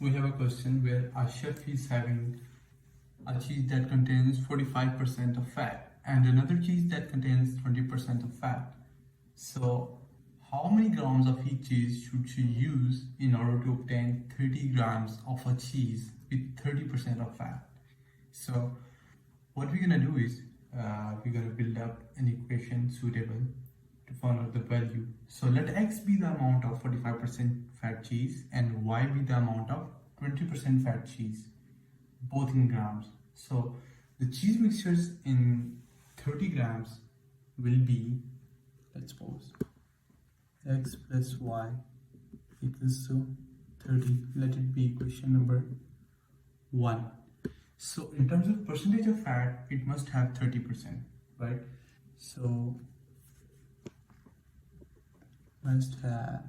we have a question where a chef is having a cheese that contains 45% of fat and another cheese that contains 20% of fat. So how many grams of each cheese should she use in order to obtain 30 grams of a cheese with 30% of fat? So what we're gonna do is we're gonna build up an equation suitable to find out the value. So let x be the amount of 45% fat cheese and y be the amount of 20% fat cheese, both in grams. So the cheese mixtures in 30 grams will be, let's suppose, x plus y equals to 30. Let it be equation number 1. So in terms of percentage of fat, it must have 30%, right? So must have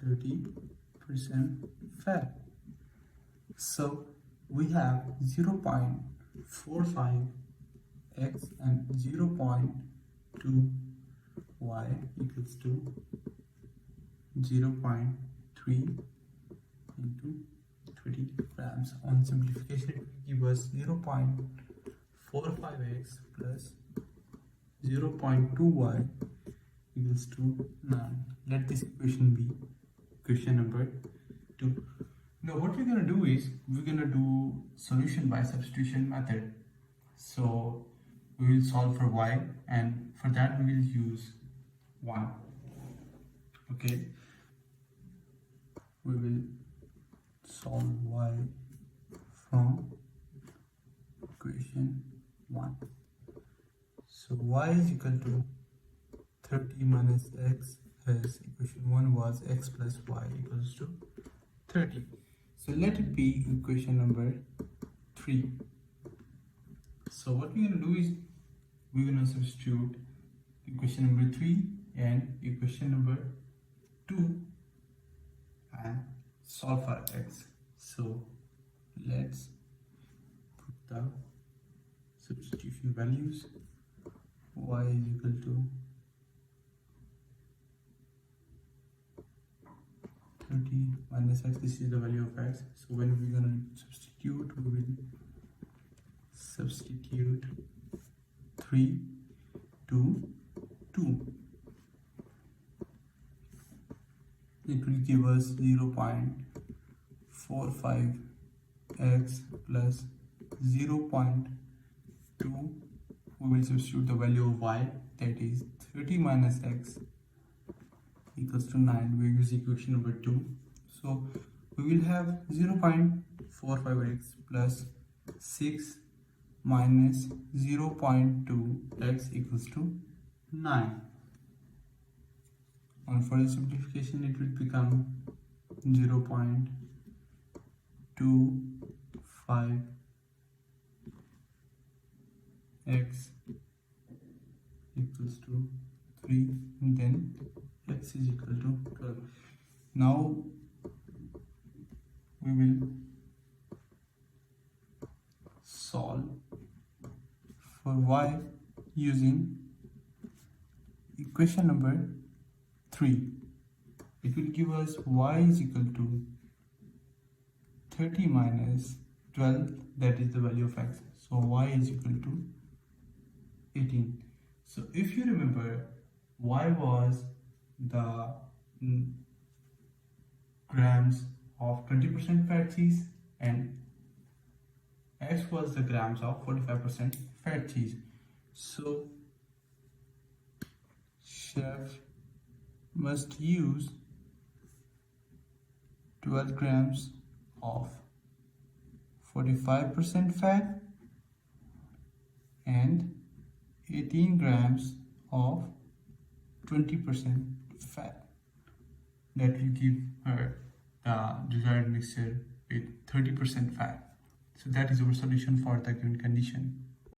30% fat. So we have 0.45 x and 0.2 y equals to 0.3 into 30 grams. On simplification, it will give us 0.45x plus 0.2y equals to 9. Let this equation be equation number 2. Now what we're going to do is we're going to do solution by substitution method. So we will solve for y, and for that we will use 1. Okay, we will solve y from equation 1. So y is equal to 30 minus x, as equation 1 was x plus y equals to 30. So let it be equation number 3. So what we're going to do is we're going to substitute equation number 3 and equation number 2 and solve for x. So let's put the substitution values. Y is equal to 30 minus x, this is the value of x. So when we're going to substitute, we will substitute 3 to 2. It will give us 0.45 x plus 0.2. We will substitute the value of y, that is 30 minus x equals to 9. We use equation number 2. So we will have 0.45x plus 6 minus 0.2x equals to 9. On further simplification, it will become 0.25 x equals to 3, and then x is equal to 12. Now we will solve for y using equation number 3. It will give us y is equal to 30 minus 12, that is the value of x. So y is equal to 18. So if you remember, y was the grams of 20% fat cheese and x was the grams of 45% fat cheese. So chef must use 12 grams of 45% fat and 18 grams of 20% fat. That will give her the desired mixture with 30% fat. So that is our solution for the given condition.